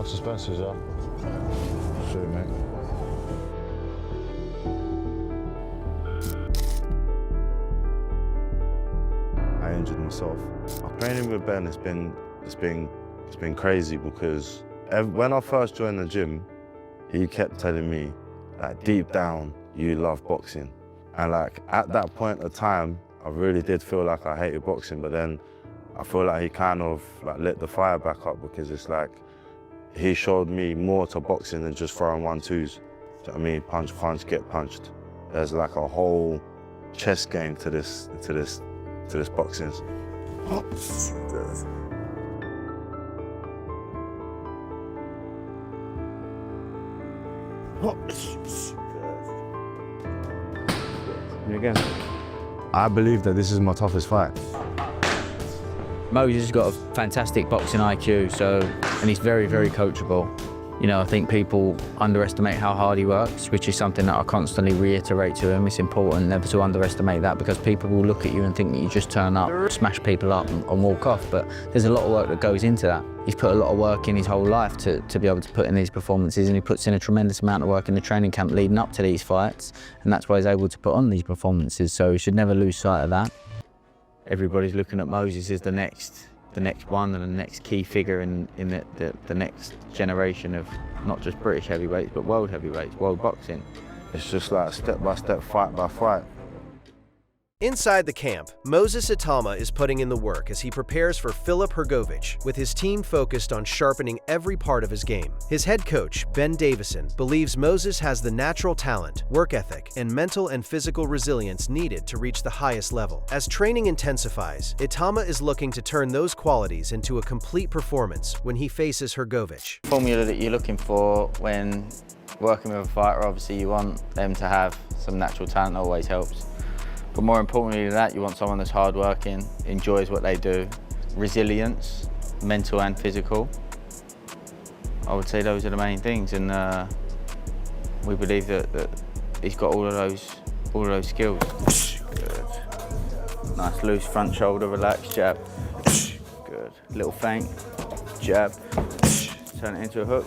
No suspensors, yeah? Sweet, mate. I injured myself. Training with Ben it's been crazy because when I first joined the gym, he kept telling me, like, deep down, you love boxing. And like at that point of time, I really did feel like I hated boxing, but then I feel like he kind of like lit the fire back up because it's like he showed me more to boxing than just throwing 1-2s. Do you know what I mean? Punch, punch, get punched. There's like a whole chess game to this boxing. Again. I believe that this is my toughest fight. Moses has got a fantastic boxing IQ, and he's very, very coachable. You know, I think people underestimate how hard he works, which is something that I constantly reiterate to him. It's important never to underestimate that because people will look at you and think that you just turn up, smash people up and walk off, but there's a lot of work that goes into that. He's put a lot of work in his whole life to be able to put in these performances, and he puts in a tremendous amount of work in the training camp leading up to these fights, and that's why he's able to put on these performances, so we should never lose sight of that. Everybody's looking at Moses as the next one and the next key figure in the next generation of not just British heavyweights, but world heavyweights, world boxing. It's just like step by step, fight by fight. Inside the camp, Moses Itauma is putting in the work as he prepares for Filip Hrgović, with his team focused on sharpening every part of his game. His head coach, Ben Davison, believes Moses has the natural talent, work ethic, and mental and physical resilience needed to reach the highest level. As training intensifies, Itauma is looking to turn those qualities into a complete performance when he faces Hrgović. The formula that you're looking for when working with a fighter, obviously you want them to have some natural talent, always helps. But more importantly than that, you want someone that's hardworking, enjoys what they do, resilience, mental and physical. I would say those are the main things, and we believe that he's got all of those skills. Good. Nice loose front shoulder, relaxed jab. Good. Little feint, jab, turn it into a hook.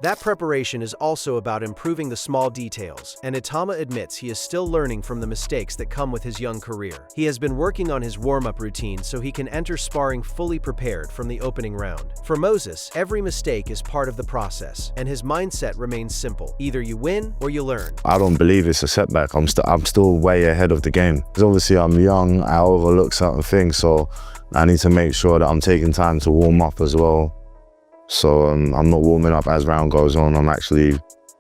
That preparation is also about improving the small details, and Itauma admits he is still learning from the mistakes that come with his young career. He has been working on his warm-up routine so he can enter sparring fully prepared from the opening round. For Moses, every mistake is part of the process, and his mindset remains simple. Either you win or you learn. I don't believe it's a setback. I'm still way ahead of the game. Because obviously I'm young, I overlook certain things, so I need to make sure that I'm taking time to warm up as well. So I'm not warming up as round goes on, I'm actually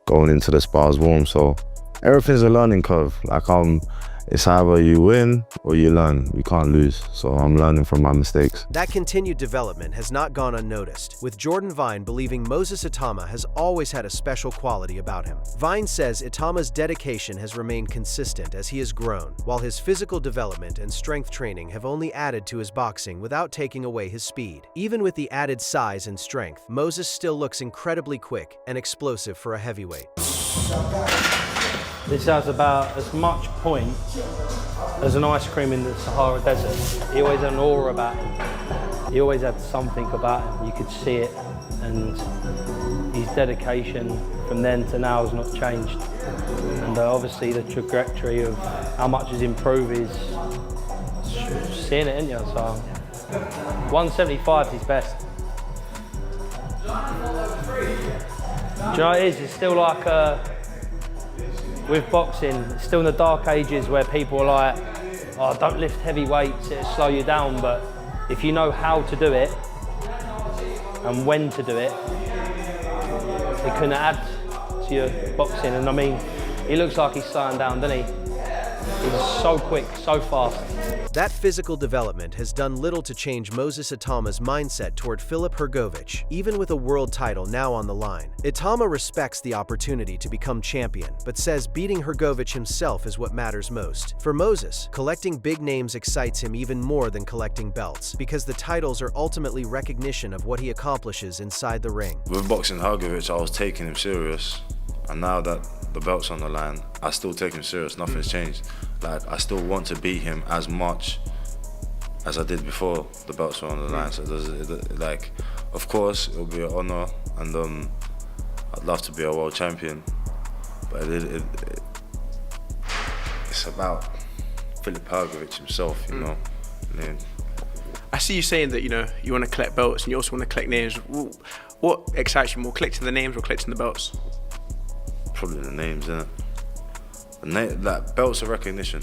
going into the spars warm. So everything's a learning curve. Like it's either you win or you learn. You can't lose. So I'm learning from my mistakes. That continued development has not gone unnoticed, with Jordan Vine believing Moses Itauma has always had a special quality about him. Vine says Itauma's dedication has remained consistent as he has grown, while his physical development and strength training have only added to his boxing without taking away his speed. Even with the added size and strength, Moses still looks incredibly quick and explosive for a heavyweight. This has about as much point as an ice cream in the Sahara Desert. He always had an aura about him. He always had something about him. You could see it, and his dedication from then to now has not changed. And obviously the trajectory of how much he's improved is seeing it, isn't you? So 175 is his best. Do you know what it is? It's still like with boxing, it's still in the dark ages where people are like, oh, don't lift heavy weights, it'll slow you down. But if you know how to do it and when to do it, it can add to your boxing. And I mean, he looks like he's slowing down, doesn't he? He's so quick, so fast. That physical development has done little to change Moses Itauma's mindset toward Filip Hrgović, even with a world title now on the line. Itauma respects the opportunity to become champion, but says beating Hrgović himself is what matters most. For Moses, collecting big names excites him even more than collecting belts, because the titles are ultimately recognition of what he accomplishes inside the ring. With boxing Hrgović, I was taking him serious, and now that the belt's on the line, I still take him serious. Nothing's changed. Like, I still want to beat him as much as I did before the belts were on the line. So like, Of course, it'll be an honour, and I'd love to be a world champion. But it's about Filip Hrgović himself, you know. I see you saying that, you know, you want to collect belts and you also want to collect names. What excites you more, collecting the names or collecting the belts? Probably the names, innit? Like, belts are recognition.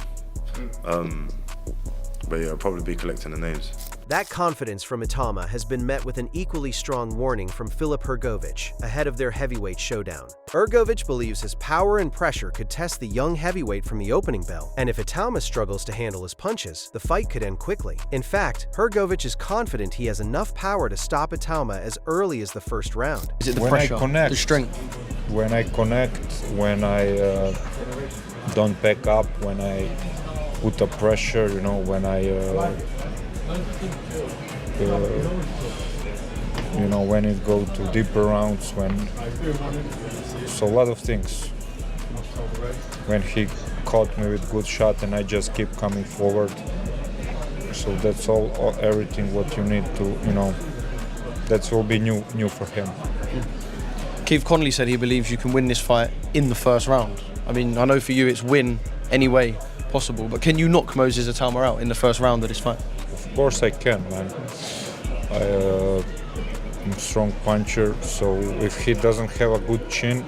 But yeah, I'll probably be collecting the names. That confidence from Itauma has been met with an equally strong warning from Filip Hrgović ahead of their heavyweight showdown. Hrgović believes his power and pressure could test the young heavyweight from the opening bell, and if Itauma struggles to handle his punches, the fight could end quickly. In fact, Hrgović is confident he has enough power to stop Itauma as early as the first round. Is it the When pressure, I connect, the strength? When I connect, when I don't back up, when I put the pressure, you know, when I you know, when it go to deeper rounds, so a lot of things. When he caught me with good shot and I just keep coming forward, so that's all everything what you need to, you know, that will be new for him. Keith Connolly said he believes you can win this fight in the first round. I mean, I know for you it's win any way possible, but can you knock Moses Itauma out in the first round of this fight? Of course I can, man. I'm a strong puncher, so if he doesn't have a good chin,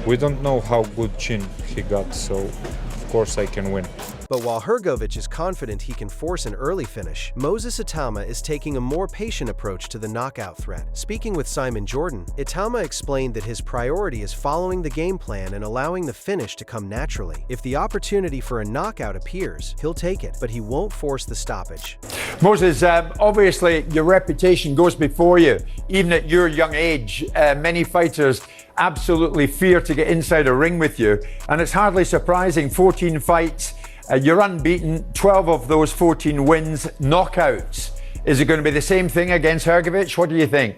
we don't know how good chin he got, so of course I can win. But while Hrgović is confident he can force an early finish, Moses Itauma is taking a more patient approach to the knockout threat. Speaking with Simon Jordan, Itauma explained that his priority is following the game plan and allowing the finish to come naturally. If the opportunity for a knockout appears, he'll take it, but he won't force the stoppage. Moses, obviously your reputation goes before you, even at your young age. Many fighters absolutely fear to get inside a ring with you, and it's hardly surprising, 14 fights, you're unbeaten, 12 of those 14 wins, knockouts. Is it going to be the same thing against Hrgović? What do you think?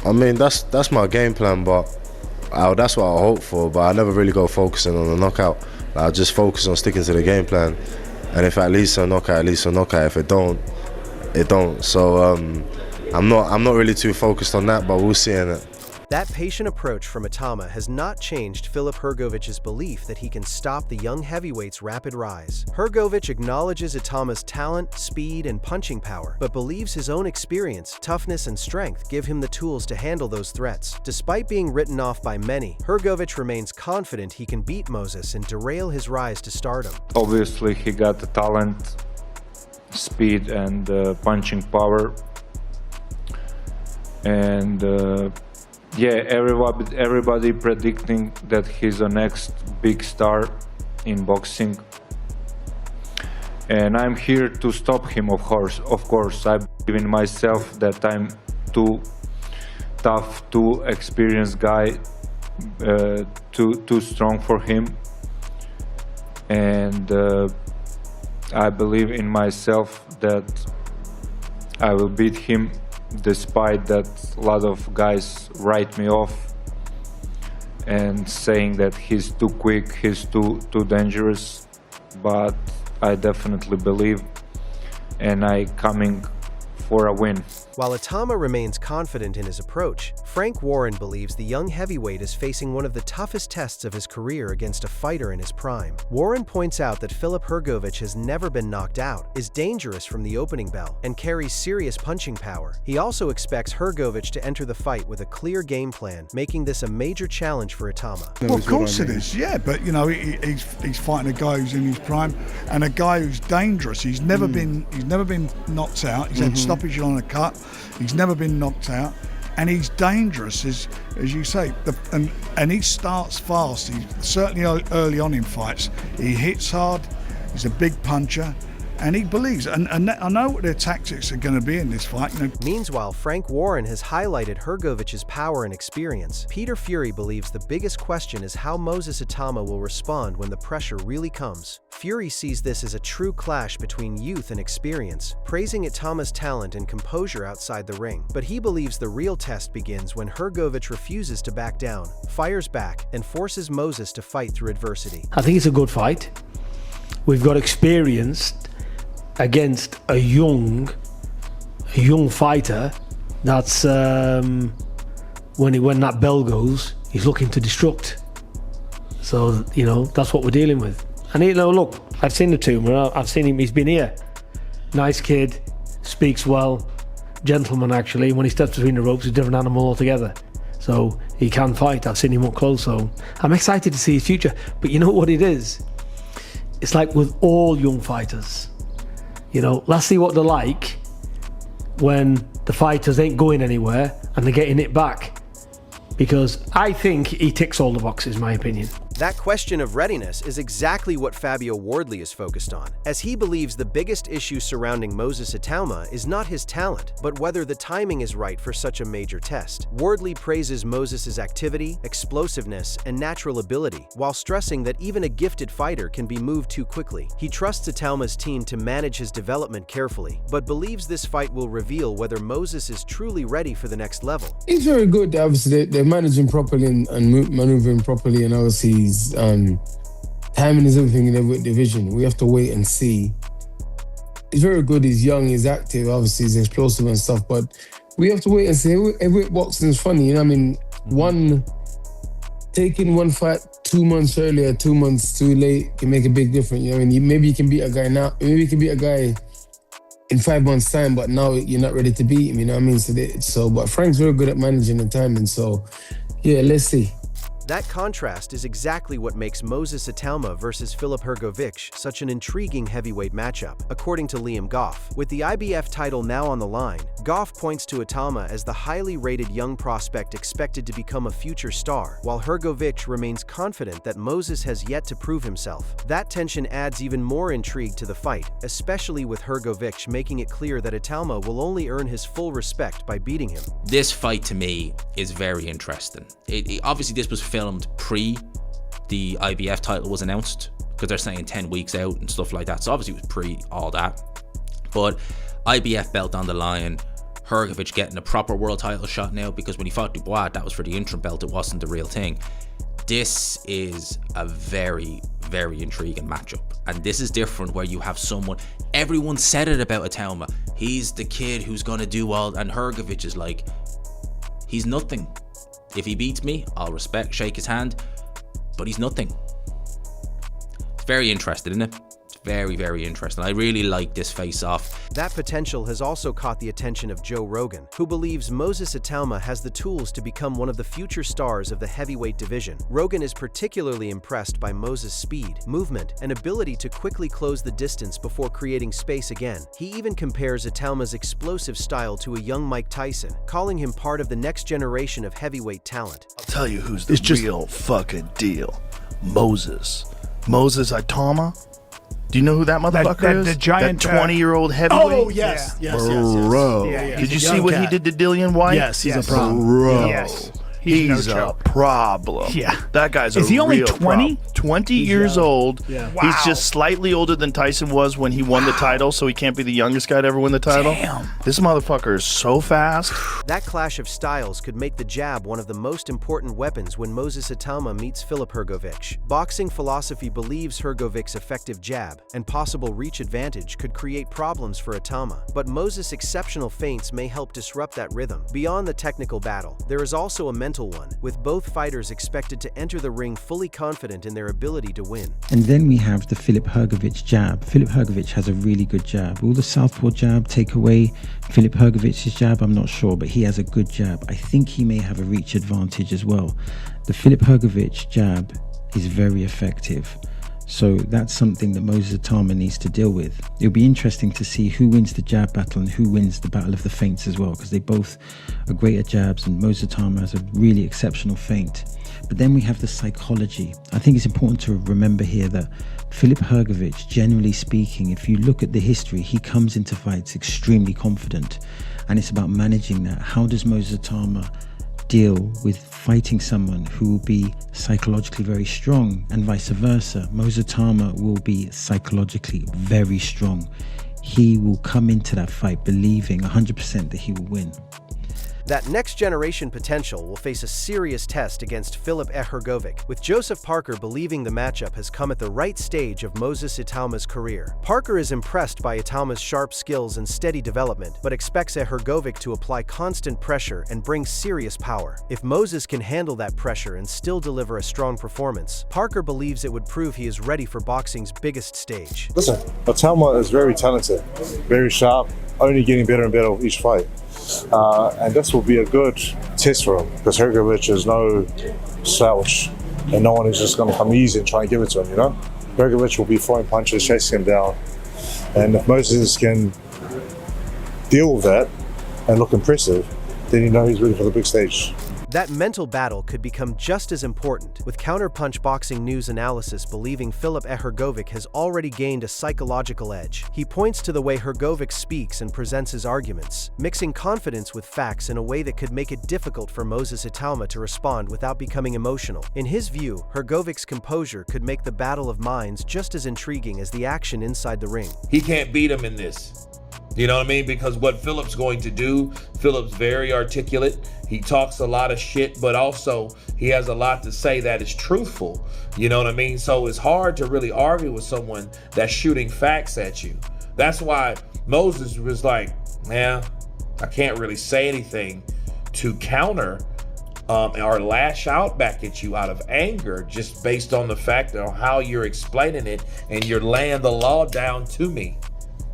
I mean, that's my game plan, but that's what I hope for, but I never really go focusing on the knockout. I just focus on sticking to the game plan, and if at least a knockout, at least a knockout. If it don't, it don't. So I'm not really too focused on that, but we'll see in it. That patient approach from Itauma has not changed Filip Hrgovic's belief that he can stop the young heavyweight's rapid rise. Hrgović acknowledges Itauma's talent, speed, and punching power, but believes his own experience, toughness, and strength give him the tools to handle those threats. Despite being written off by many, Hrgović remains confident he can beat Moses and derail his rise to stardom. Obviously he got the talent, speed, and punching power, and yeah, everybody predicting that he's the next big star in boxing, and I'm here to stop him. Of course, I believe in myself that I'm too tough, too experienced guy, too strong for him, and I believe in myself that I will beat him. Despite that, a lot of guys write me off and saying that he's too quick, he's too dangerous, but I definitely believe, and I coming for a win. While Itauma remains confident in his approach, Frank Warren believes the young heavyweight is facing one of the toughest tests of his career against a fighter in his prime. Warren points out that Filip Hrgović has never been knocked out, is dangerous from the opening bell, and carries serious punching power. He also expects Hrgović to enter the fight with a clear game plan, making this a major challenge for Itauma. Well, of course it is, yeah, but you know, he's fighting a guy who's in his prime and a guy who's dangerous. He's never been knocked out. He's had stoppage on a cut. He's never been knocked out, and he's dangerous, as you say. And he starts fast. He's certainly early on in fights. He hits hard. He's a big puncher, and he believes. And I know what their tactics are going to be in this fight. You know. Meanwhile, Frank Warren has highlighted Hrgovic's power and experience. Peter Fury believes the biggest question is how Moses Itauma will respond when the pressure really comes. Fury sees this as a true clash between youth and experience, praising Itauma's talent and composure outside the ring. But he believes the real test begins when Hrgović refuses to back down, fires back, and forces Moses to fight through adversity. I think it's a good fight. We've got experience against a young a young fighter that's when that bell goes, he's looking to destruct. So that's what we're dealing with. And look, I've seen Itauma. I've seen him. He's been here. Nice kid, speaks well, gentleman actually. When he steps between the ropes, he's a different animal altogether. So he can fight. I've seen him up close. So I'm excited to see his future. But you know what it is? It's like with all young fighters. Let's see what they're like when the fighters ain't going anywhere and they're getting it back. Because I think he ticks all the boxes, my opinion. That question of readiness is exactly what Fabio Wardley is focused on, as he believes the biggest issue surrounding Moses Itauma is not his talent, but whether the timing is right for such a major test. Wardley praises Moses's activity, explosiveness, and natural ability, while stressing that even a gifted fighter can be moved too quickly. He trusts Itauma's team to manage his development carefully, but believes this fight will reveal whether Moses is truly ready for the next level. He's very good. Obviously, they're managing properly and maneuvering properly, and obviously timing is everything in every division. We have to wait and see. He's very good, he's young, he's active, obviously he's explosive and stuff, but we have to wait and see. Every boxing's funny, taking one fight 2 months earlier, 2 months too late can make a big difference. Maybe you can beat a guy now, maybe you can beat a guy in 5 months' time, but now you're not ready to beat him, but Frank's very good at managing the timing, so yeah, let's see. That contrast is exactly what makes Moses Itauma versus Filip Hrgović such an intriguing heavyweight matchup, according to Liam Goff. With the IBF title now on the line, Goff points to Itauma as the highly rated young prospect expected to become a future star, while Hrgović remains confident that Moses has yet to prove himself. That tension adds even more intrigue to the fight, especially with Hrgović making it clear that Itauma will only earn his full respect by beating him. This fight to me is very interesting. Obviously this was filmed pre the IBF title was announced, because they're saying 10 weeks out and stuff like that, so obviously it was pre all that. But IBF belt on the line, Hrgović getting a proper world title shot now, because when he fought Dubois, that was for the interim belt, it wasn't the real thing. This is a very, very intriguing matchup, and this is different, where you have someone, everyone said it about Itauma, he's the kid who's gonna do all, and Hrgović is like, he's nothing. If he beats me, I'll shake his hand, but he's nothing. It's very interesting, isn't it? It's very, very interesting. I really like this face-off. That potential has also caught the attention of Joe Rogan, who believes Moses Itauma has the tools to become one of the future stars of the heavyweight division. Rogan is particularly impressed by Moses' speed, movement, and ability to quickly close the distance before creating space again. He even compares Itauma's explosive style to a young Mike Tyson, calling him part of the next generation of heavyweight talent. I'll tell you who's the real fucking deal. Moses Itauma. Do you know who that motherfucker is? The giant, that 20-year-old heavyweight. Oh yes. Bro. Did you see what he did to Dillian White? Yes, he's a problem. Bro. Yes. He's a problem. Yeah. That guy's a real problem. Is he only 20? 20 years old. Yeah. Wow. He's just slightly older than Tyson was when he won the title, so he can't be the youngest guy to ever win the title. Damn. This motherfucker is so fast. That clash of styles could make the jab one of the most important weapons when Moses Itauma meets Filip Hrgović. Boxing philosophy believes Hrgovic's effective jab and possible reach advantage could create problems for Itauma, but Moses' exceptional feints may help disrupt that rhythm. Beyond the technical battle, there is also a mental one, with both fighters expected to enter the ring fully confident in their ability to win. And then we have the Filip Hrgović jab. Filip Hrgović has a really good jab. Will the southpaw jab take away Filip Hrgovic's jab? I'm not sure, but he has a good jab. I think he may have a reach advantage as well. The Filip Hrgović jab is very effective. So that's something that Moses Itauma needs to deal with. It'll be interesting to see who wins the jab battle and who wins the battle of the feints as well, because they both are great at jabs, and Moses Itauma has a really exceptional feint. But then we have the psychology. I think it's important to remember here that Filip Hrgović, generally speaking, if you look at the history, he comes into fights extremely confident, and it's about managing that. How does Moses Itauma deal with fighting someone who will be psychologically very strong, and vice versa? Moses Itauma will be psychologically very strong. He will come into that fight believing 100% that he will win. That next-generation potential will face a serious test against Filip Hrgović, with Joseph Parker believing the matchup has come at the right stage of Moses Itauma's career. Parker is impressed by Itauma's sharp skills and steady development, but expects Hrgović to apply constant pressure and bring serious power. If Moses can handle that pressure and still deliver a strong performance, Parker believes it would prove he is ready for boxing's biggest stage. Listen, Itauma is very talented, very sharp, only getting better and better with each fight. And this will be a good test for him, because Hrgovic is no slouch, and no one is just going to come easy and try and give it to him, you know? Hrgovic will be throwing punches, chasing him down, and if Moses can deal with that and look impressive, then you know he's ready for the big stage. That mental battle could become just as important, with Counterpunch Boxing News analysis believing Filip Hrgović has already gained a psychological edge. He points to the way Hrgović speaks and presents his arguments, mixing confidence with facts in a way that could make it difficult for Moses Itauma to respond without becoming emotional. In his view, Hrgovic's composure could make the battle of minds just as intriguing as the action inside the ring. He can't beat him in this. You know what I mean? Because what Filip's going to do, Filip's very articulate. He talks a lot of shit, but also he has a lot to say that is truthful. You know what I mean? So it's hard to really argue with someone that's shooting facts at you. That's why Moses was like, man, I can't really say anything to counter or lash out back at you out of anger, just based on the fact of how you're explaining it, and you're laying the law down to me.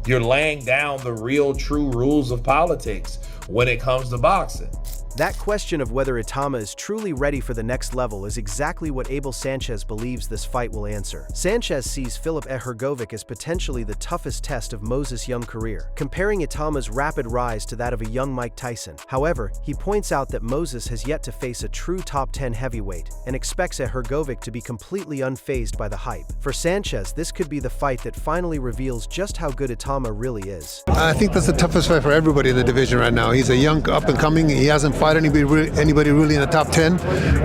You're laying down the real, true rules of politics when it comes to boxing. That question of whether Itauma is truly ready for the next level is exactly what Abel Sanchez believes this fight will answer. Sanchez sees Filip Hrgović as potentially the toughest test of Moses' young career, comparing Itauma's rapid rise to that of a young Mike Tyson. However, he points out that Moses has yet to face a true top 10 heavyweight and expects Hrgović to be completely unfazed by the hype. For Sanchez, this could be the fight that finally reveals just how good Itauma really is. I think that's the toughest fight for everybody in the division right now. He's a young up-and-coming. He hasn't fought anybody really in the top 10,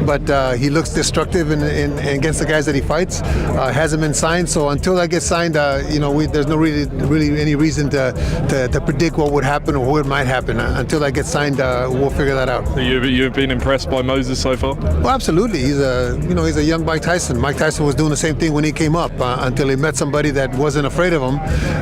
but he looks destructive in against the guys that he fights. Hasn't been signed, so until that gets signed, there's no really any reason to predict what would happen or what might happen. Until that gets signed, we'll figure that out. So you've been impressed by Moses so far? Well, absolutely. He's a young Mike Tyson. Mike Tyson was doing the same thing when he came up until he met somebody that wasn't afraid of him,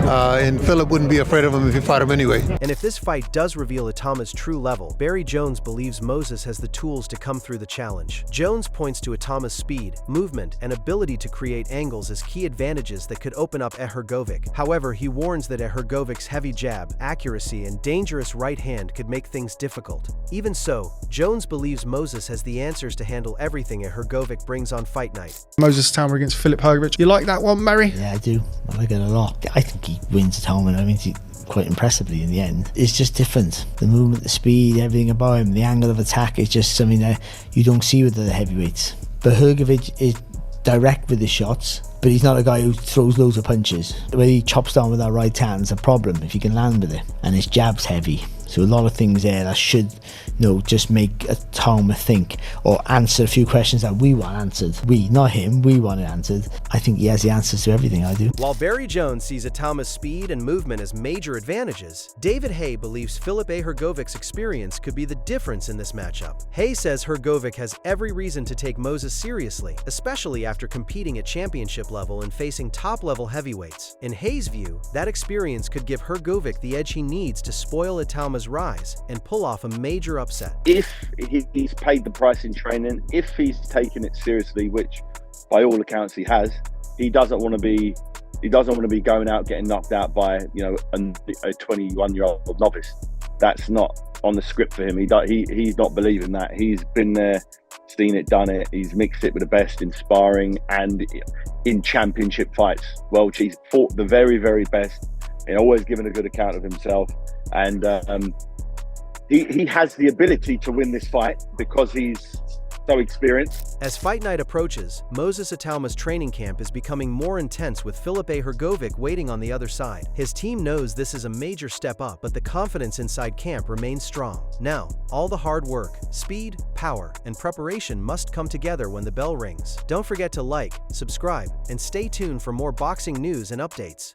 and Filip wouldn't be afraid of him if he fought him anyway. And if this fight does reveal Itauma's true level, Barry Jones believes Moses has the tools to come through the challenge. Jones points to Itauma's speed, movement, and ability to create angles as key advantages that could open up Hrgović. However, he warns that Hrgovic's heavy jab, accuracy, and dangerous right hand could make things difficult. Even so, Jones believes Moses has the answers to handle everything Hrgović brings on fight night. Moses Itauma against Filip Hrgović. You like that one, Mary? Yeah, I do. I like it a lot. I think he wins Itauma. I mean, quite impressively in the end. It's just different. The movement, the speed, everything about him, the angle of attack is just something that you don't see with the heavyweights. But Hrgović is direct with his shots, but he's not a guy who throws loads of punches. The way he chops down with that right hand is a problem if he can land with it. And his jab's heavy. So a lot of things there that should, just make Itauma think or answer a few questions that we want answered. We, not him, we want it answered. I think he has the answers to everything, I do. While Barry Jones sees Itauma's speed and movement as major advantages, David Hay believes Filip Hrgovic's experience could be the difference in this matchup. Hay says Hrgović has every reason to take Moses seriously, especially after competing at championship level and facing top-level heavyweights. In Hay's view, that experience could give Hrgović the edge he needs to spoil Itauma's rise and pull off a major upset. If he's paid the price in training, if he's taken it seriously, which by all accounts he has, he doesn't want to be going out getting knocked out by a 21-year-old novice. That's not on the script for him. He's not believing that. He's been there, seen it, done it. He's mixed it with the best in sparring and in championship fights. Well, he's fought the very, very best and always given a good account of himself. And he has the ability to win this fight because he's so experienced. As fight night approaches, Moses Itauma's training camp is becoming more intense with Filip Hrgović waiting on the other side. His team knows this is a major step up, but the confidence inside camp remains strong. Now, all the hard work, speed, power, and preparation must come together when the bell rings. Don't forget to like, subscribe, and stay tuned for more boxing news and updates.